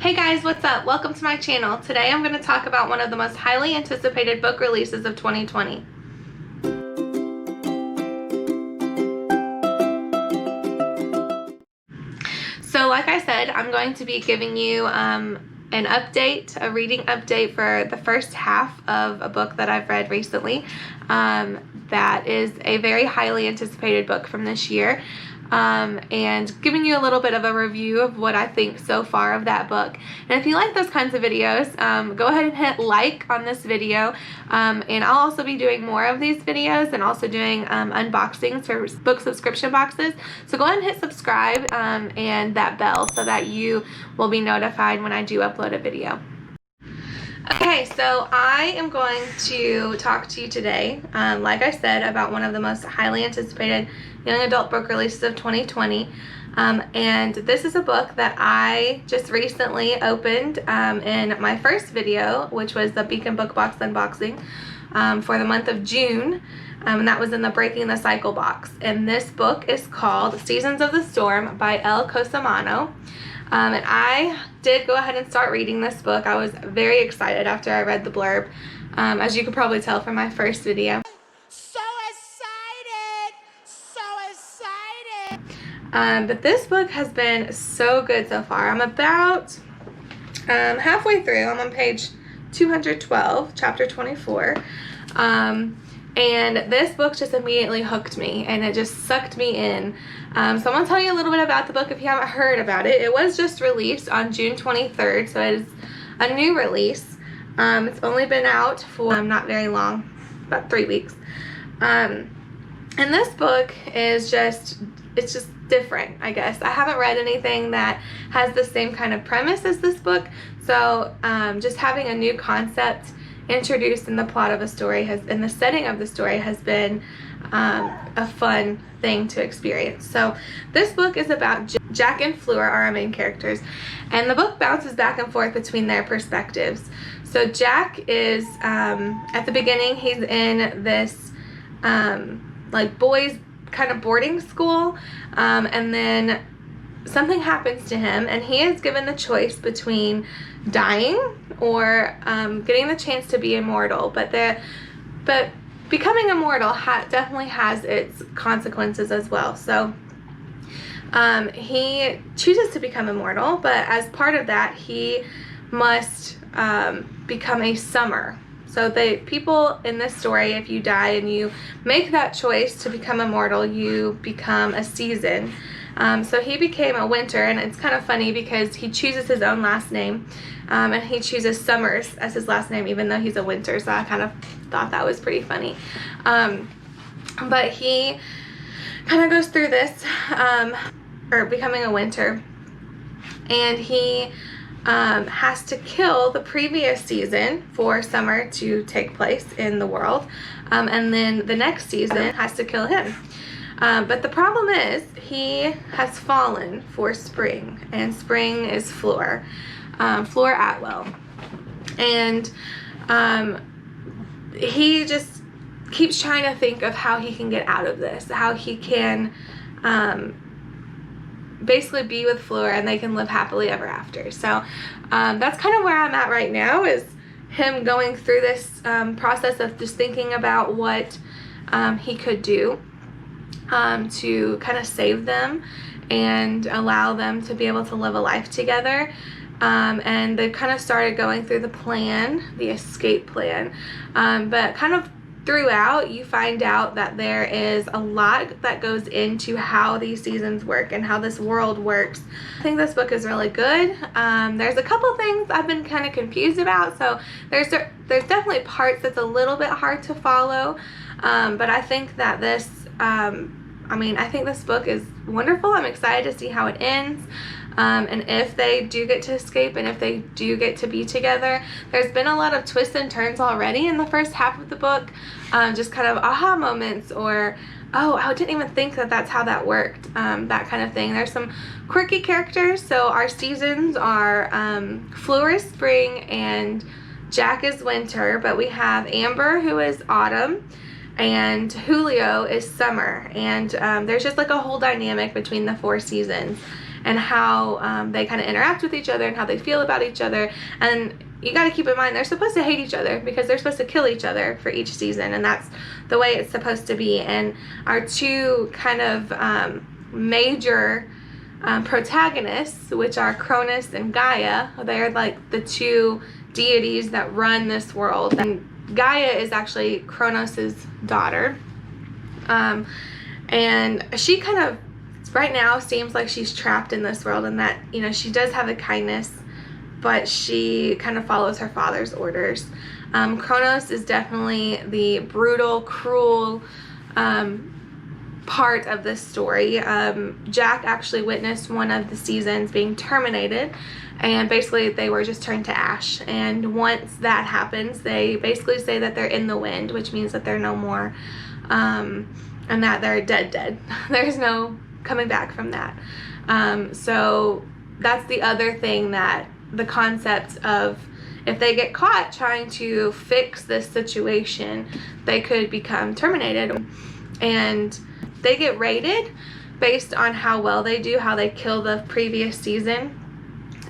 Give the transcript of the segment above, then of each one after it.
Hey guys, what's up? Welcome to my channel. Today I'm going to talk about one of the most highly anticipated book releases of 2020. So like I said, I'm going to be giving you an update, a reading update for the first half of a book that I've read recently. That is a very highly anticipated book from this year. And giving you a little bit of a review of what I think so far of that book. And if you like those kinds of videos, go ahead and hit like on this video. And I'll also be doing more of these videos and also doing unboxings for book subscription boxes. So go ahead and hit subscribe and that bell so that you will be notified when I do upload a video. Okay, so I am going to talk to you today, like I said, about one of the most highly anticipated young adult book releases of 2020. And this is a book that I just recently opened in my first video, which was the Beacon Book Box unboxing for the month of June. And that was in the Breaking the Cycle box. And this book is called Seasons of the Storm by Elle Cosimano. And I did go ahead and start reading this book. I was very excited after I read the blurb, as you could probably tell from my first video. So excited! But this book has been so good so far. I'm about halfway through. I'm on page 212, chapter 24. And this book just immediately hooked me and it just sucked me in. So I'm going to tell you a little bit about the book if you haven't heard about it. It was just released on June 23rd, so it is a new release. It's only been out for not very long, about 3 weeks. And this book is it's just different, I guess. I haven't read anything that has the same kind of premise as this book, so just having a new concept introduced in the plot of a story in the setting of the story has been a fun thing to experience. So this book is about Jack and Fleur are our main characters, and the book bounces back and forth between their perspectives. So Jack is at the beginning, he's in this like boys kind of boarding school, and then something happens to him and he is given the choice between dying or getting the chance to be immortal, but becoming immortal definitely has its consequences as well. So he chooses to become immortal, but as part of that he must become a summer. So the people in this story, if you die and you make that choice to become immortal, you become a season. So he became a winter, and it's kind of funny because he chooses his own last name, and he chooses Summers as his last name even though he's a winter, so I kind of thought that was pretty funny. But he kind of goes through this, or becoming a winter, and he has to kill the previous season for summer to take place in the world, and then the next season has to kill him. But the problem is he has fallen for spring, and spring is Fleur Atwell, and he just keeps trying to think of how he can get out of this, how he can basically be with Fleur and they can live happily ever after. So that's kind of where I'm at right now, is him going through this process of just thinking about what he could do to kind of save them and allow them to be able to live a life together. And they kind of started going through the escape plan, but kind of throughout you find out that there is a lot that goes into how these seasons work and how this world works. I think this book is really good. There's a couple things I've been kind of confused about, so there's definitely parts that's a little bit hard to follow, but I think that this I think this book is wonderful. I'm excited to see how it ends. And if they do get to escape and if they do get to be together. There's been a lot of twists and turns already in the first half of the book, just kind of aha moments, or oh, I didn't even think that that's how that worked, that kind of thing. There's some quirky characters. So our seasons are Fleur is spring and Jack is winter, but we have Amber, who is autumn, and Julio is summer, and there's just like a whole dynamic between the 4 seasons. and how they kind of interact with each other and how they feel about each other. And you got to keep in mind they're supposed to hate each other because they're supposed to kill each other for each season, and that's the way it's supposed to be. And our two kind of major protagonists, which are Cronus and Gaia, they're like the two deities that run this world. And Gaia is actually Kronos' daughter, and she kind of right now seems like she's trapped in this world, and that, you know, she does have a kindness, but she kind of follows her father's orders. Kronos is definitely the brutal, cruel part of this story. Jack actually witnessed one of the seasons being terminated, and basically they were just turned to ash. And once that happens, they basically say that they're in the wind, which means that they're no more, and that they're dead. There's no coming back from that. So that's the other thing, that the concept of if they get caught trying to fix this situation, they could become terminated. And they get rated based on how well they do, how they kill the previous season.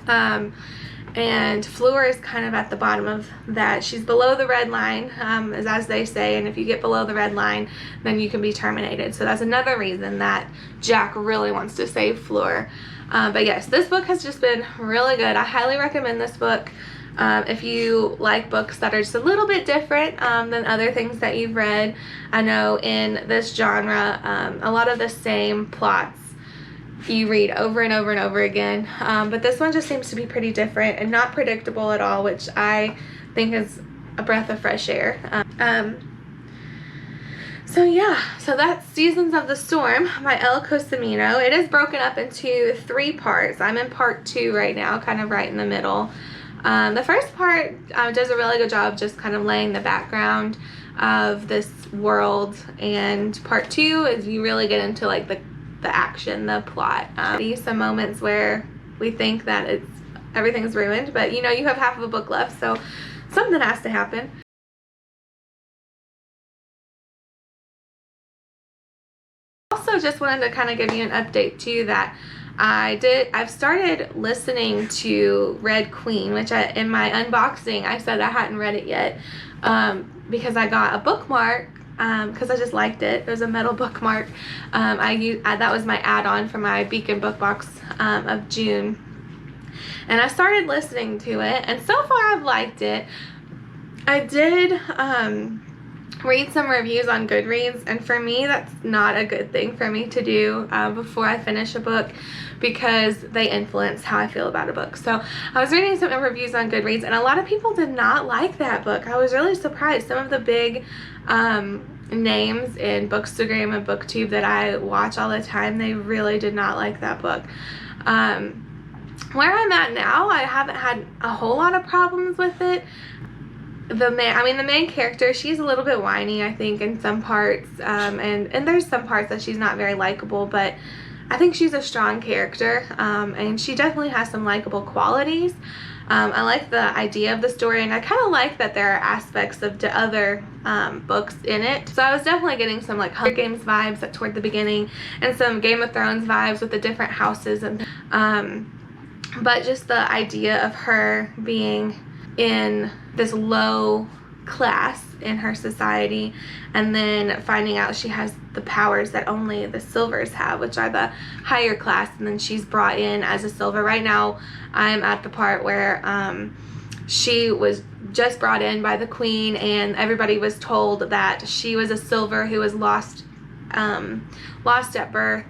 And Fleur is kind of at the bottom of that. She's below the red line, as they say, and if you get below the red line, then you can be terminated. So that's another reason that Jack really wants to save Fleur. But yes, this book has just been really good. I highly recommend this book. If you like books that are just a little bit different than other things that you've read. I know in this genre, a lot of the same plots you read over and over and over again, but this one just seems to be pretty different and not predictable at all, which I think is a breath of fresh air. So yeah, so that's Seasons of the Storm by Elle Cosimano. It is broken up into 3 parts. I'm in part 2 right now, kind of right in the middle. The first part does a really good job just kind of laying the background of this world, and part 2 is you really get into like the action, the plot. Some moments where we think that everything's ruined, but you know, you have half of a book left, so something has to happen. Also just wanted to kind of give you an update too, that I've started listening to Red Queen, which in my unboxing I said I hadn't read it yet, because I got a bookmark, because I just liked it. It was a metal bookmark. That was my add-on for my Beacon book box of June, and I started listening to it, and so far I've liked it. I did read some reviews on Goodreads, and for me that's not a good thing for me to do before I finish a book, because they influence how I feel about a book. So I was reading some reviews on Goodreads, and a lot of people did not like that book. I was really surprised. Some of the big names in Bookstagram and BookTube that I watch all the time, they really did not like that book. Where I'm at now, I haven't had a whole lot of problems with it. The main character, she's a little bit whiny, I think, in some parts, and there's some parts that she's not very likable, but I think she's a strong character, and she definitely has some likable qualities. I like the idea of the story, and I kind of like that there are aspects of the other books in it. So I was definitely getting some like Hunger Games vibes toward the beginning, and some Game of Thrones vibes with the different houses, and but just the idea of her being in this low class in her society, and then finding out she has the powers that only the Silvers have, which are the higher class, and then she's brought in as a Silver. Right now I'm at the part where she was just brought in by the Queen, and everybody was told that she was a Silver who was lost at birth,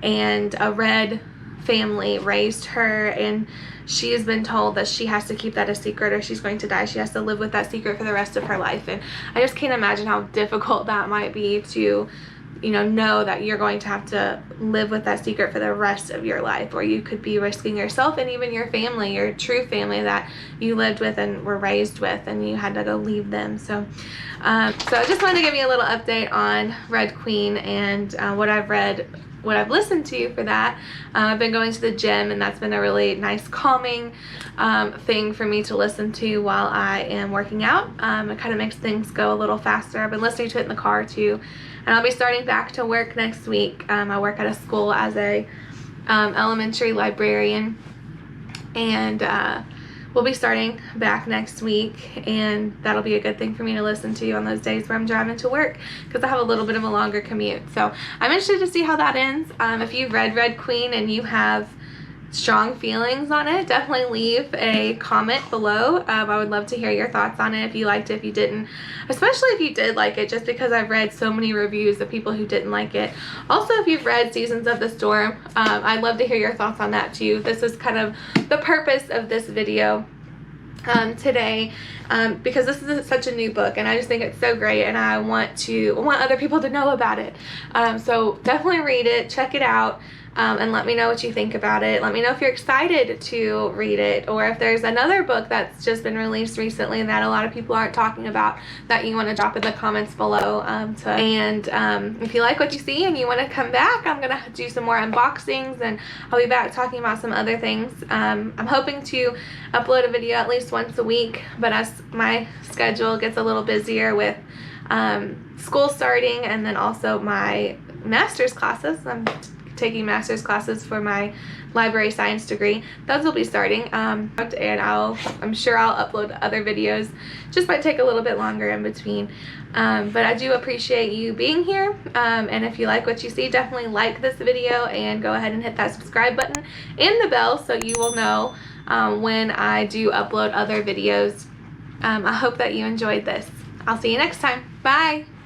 and a Red family raised her, and she has been told that she has to keep that a secret or she's going to die. She has to live with that secret for the rest of her life. And I just can't imagine how difficult that might be to, you know that you're going to have to live with that secret for the rest of your life, or you could be risking yourself and even your family, your true family that you lived with and were raised with, and you had to go leave them. So I just wanted to give you a little update on Red Queen and what I've read, what I've listened to for that. I've been going to the gym, and that's been a really nice calming thing for me to listen to while I am working out. It kind of makes things go a little faster. I've been listening to it in the car too, and I'll be starting back to work next week. I work at a school as a elementary librarian, and we'll be starting back next week, and that'll be a good thing for me to listen to on those days where I'm driving to work, because I have a little bit of a longer commute. So I'm interested to see how that ends. If you've read Red Queen and you have strong feelings on it, definitely leave a comment below. I would love to hear your thoughts on it, if you liked it, if you didn't, especially if you did like it, just because I've read so many reviews of people who didn't like it. Also, if you've read Seasons of the Storm, I'd love to hear your thoughts on that too. This is kind of the purpose of this video today, because this is such a new book, and I just think it's so great, and I want other people to know about it. So definitely read it, check it out, and let me know what you think about it. Let me know if you're excited to read it, or if there's another book that's just been released recently that a lot of people aren't talking about that you want to drop in the comments below. If you like what you see and you want to come back, I'm going to do some more unboxings, and I'll be back talking about some other things. I'm hoping to upload a video at least once a week, but as my schedule gets a little busier with school starting, and then also my master's classes, I'm taking master's classes for my library science degree. Those will be starting, and I'm sure I'll upload other videos. Just might take a little bit longer in between, but I do appreciate you being here, and if you like what you see, definitely like this video and go ahead and hit that subscribe button and the bell so you will know when I do upload other videos. I hope that you enjoyed this. I'll see you next time. Bye!